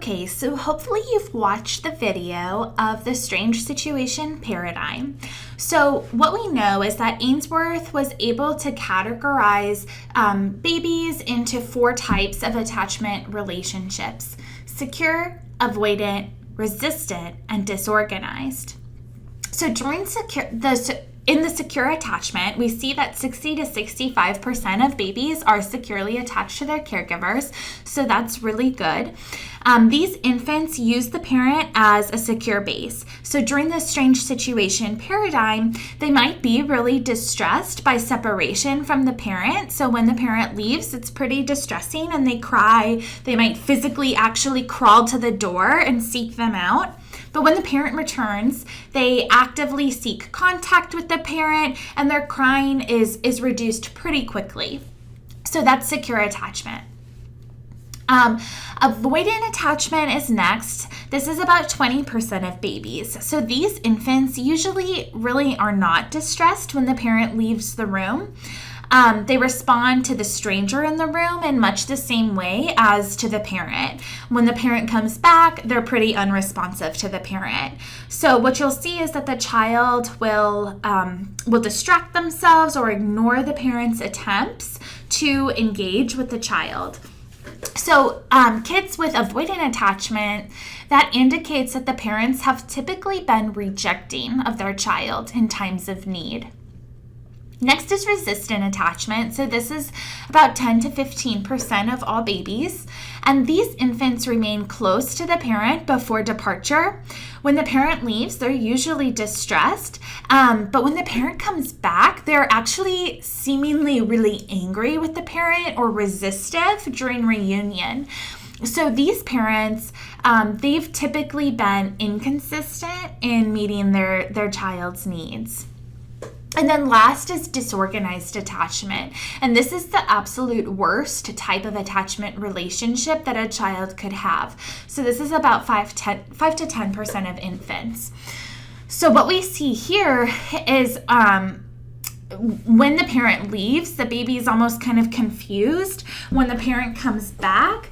Okay, so hopefully you've watched the video of the strange situation paradigm. So what we know is that Ainsworth was able to categorize babies into 4 types of attachment relationships: secure, avoidant, resistant, and disorganized. So in the secure attachment, we see that 60 to 65% of babies are securely attached to their caregivers, so that's really good. These infants use the parent as a secure base. So during this strange situation paradigm, they might be really distressed by separation from the parent. So when the parent leaves, it's pretty distressing and they cry. They might physically actually crawl to the door and seek them out. But when the parent returns, they actively seek contact with the parent and their crying is reduced pretty quickly. So that's secure attachment. Avoidant attachment is next. This is about 20% of babies. So these infants usually really are not distressed when the parent leaves the room. They respond to the stranger in the room in much the same way as to the parent. When the parent comes back, they're pretty unresponsive to the parent. So what you'll see is that the child will distract themselves or ignore the parent's attempts to engage with the child. So kids with avoidant attachment, that indicates that the parents have typically been rejecting of their child in times of need. Next is resistant attachment. So this is about 10 to 15% of all babies. And these infants remain close to the parent before departure. When the parent leaves, they're usually distressed. But when the parent comes back, they're actually seemingly really angry with the parent or resistive during reunion. So these parents, they've typically been inconsistent in meeting their child's needs. And then last is disorganized attachment. And this is the absolute worst type of attachment relationship that a child could have. So this is about 5 to 10% of infants. So what we see here is when the parent leaves, the baby is almost kind of confused. When the parent comes back,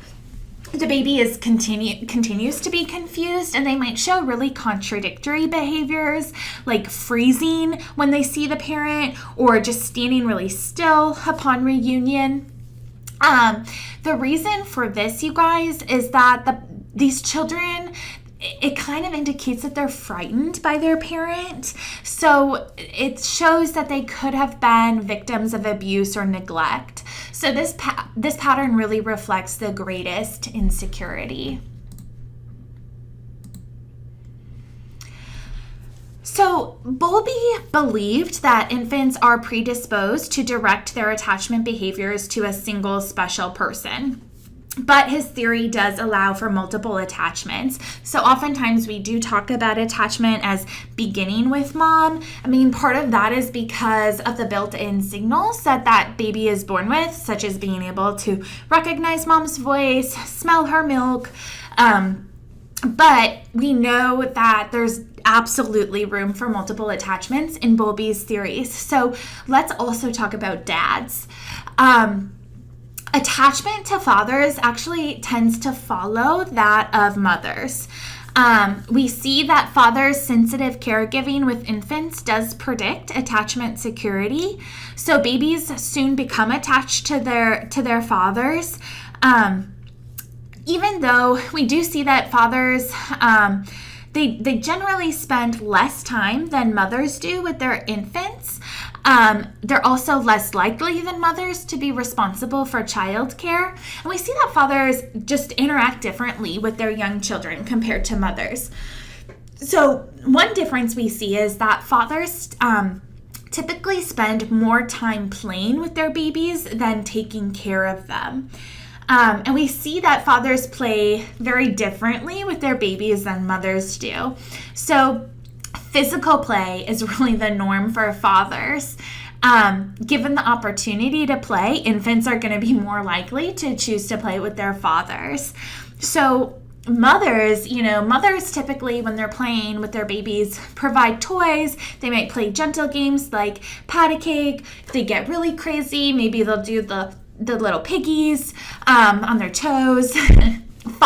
the baby continues to be confused, and they might show really contradictory behaviors like freezing when they see the parent or just standing really still upon reunion. The reason for this, you guys, is that these children, it kind of indicates that they're frightened by their parent. So it shows that they could have been victims of abuse or neglect. So this pattern really reflects the greatest insecurity. So Bowlby believed that infants are predisposed to direct their attachment behaviors to a single special person. But his theory does allow for multiple attachments. So oftentimes we do talk about attachment as beginning with mom. I mean, part of that is because of the built-in signals that baby is born with, such as being able to recognize mom's voice, smell her milk. But we know that there's absolutely room for multiple attachments in Bowlby's theories. So let's also talk about dads. Attachment to fathers actually tends to follow that of mothers. We see that fathers' sensitive caregiving with infants does predict attachment security. So babies soon become attached to their fathers. Even though we do see that fathers, they generally spend less time than mothers do with their infants. They're also less likely than mothers to be responsible for childcare. And we see that fathers just interact differently with their young children compared to mothers. So one difference we see is that fathers typically spend more time playing with their babies than taking care of them. And we see that fathers play very differently with their babies than mothers do. So physical play is really the norm for fathers. Given the opportunity to play, infants are going to be more likely to choose to play with their fathers. So mothers typically, when they're playing with their babies, provide toys. They might play gentle games like pat a cake. If they get really crazy, maybe they'll do the little piggies on their toes.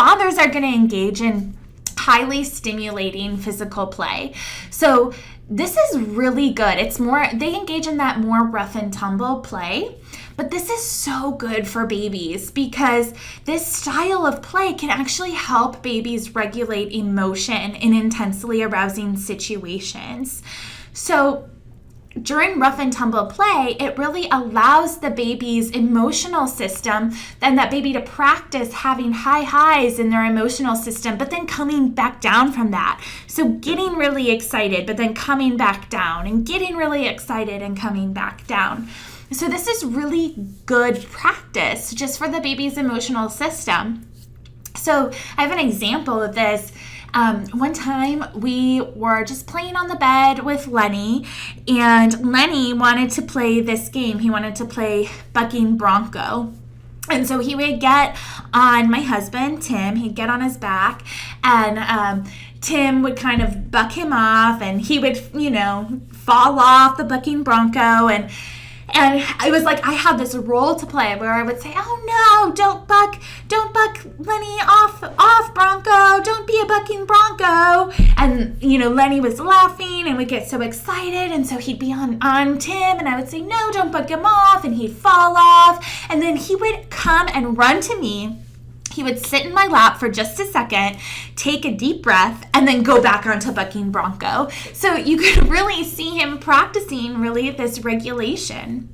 fathers are going to engage in highly stimulating physical play. So this is really good. They engage in that more rough and tumble play. But this is so good for babies because this style of play can actually help babies regulate emotion in intensely arousing situations. So during rough and tumble play, it really allows the baby's emotional system and that baby to practice having high highs in their emotional system, but then coming back down from that. So getting really excited, but then coming back down, and getting really excited and coming back down. So this is really good practice just for the baby's emotional system. So I have an example of this. One time we were just playing on the bed with Lenny, and Lenny wanted to play this game. He wanted to play Bucking Bronco. And so he would get on my husband, Tim, he'd get on his back, and Tim would kind of buck him off, and he would, fall off the Bucking Bronco, and it was like I had this role to play where I would say, "Oh no, don't buck Lenny off Bronco, don't be a bucking Bronco." And Lenny was laughing and we'd get so excited, and so he'd be on Tim, and I would say, "No, don't buck him off," and he'd fall off, and then he would come and run to me. He would sit in my lap for just a second, take a deep breath, and then go back onto Bucking Bronco. So you could really see him practicing really this regulation.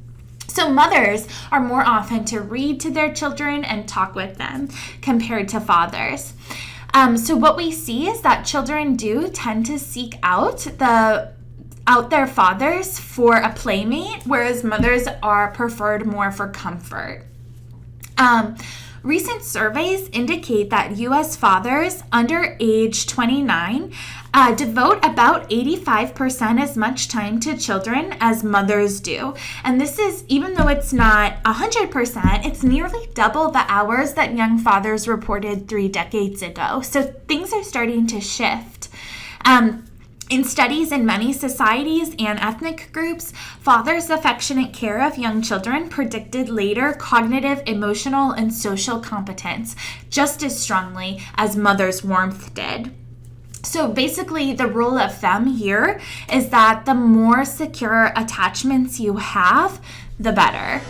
So mothers are more often to read to their children and talk with them compared to fathers. So what we see is that children do tend to seek out their fathers for a playmate, whereas mothers are preferred more for comfort. Recent surveys indicate that U.S. fathers under age 29 devote about 85% as much time to children as mothers do. And this is, even though it's not 100%, it's nearly double the hours that young fathers reported 3 decades ago. So things are starting to shift. In studies in many societies and ethnic groups, fathers' affectionate care of young children predicted later cognitive, emotional, and social competence just as strongly as mothers' warmth did. So basically, the rule of thumb here is that the more secure attachments you have, the better.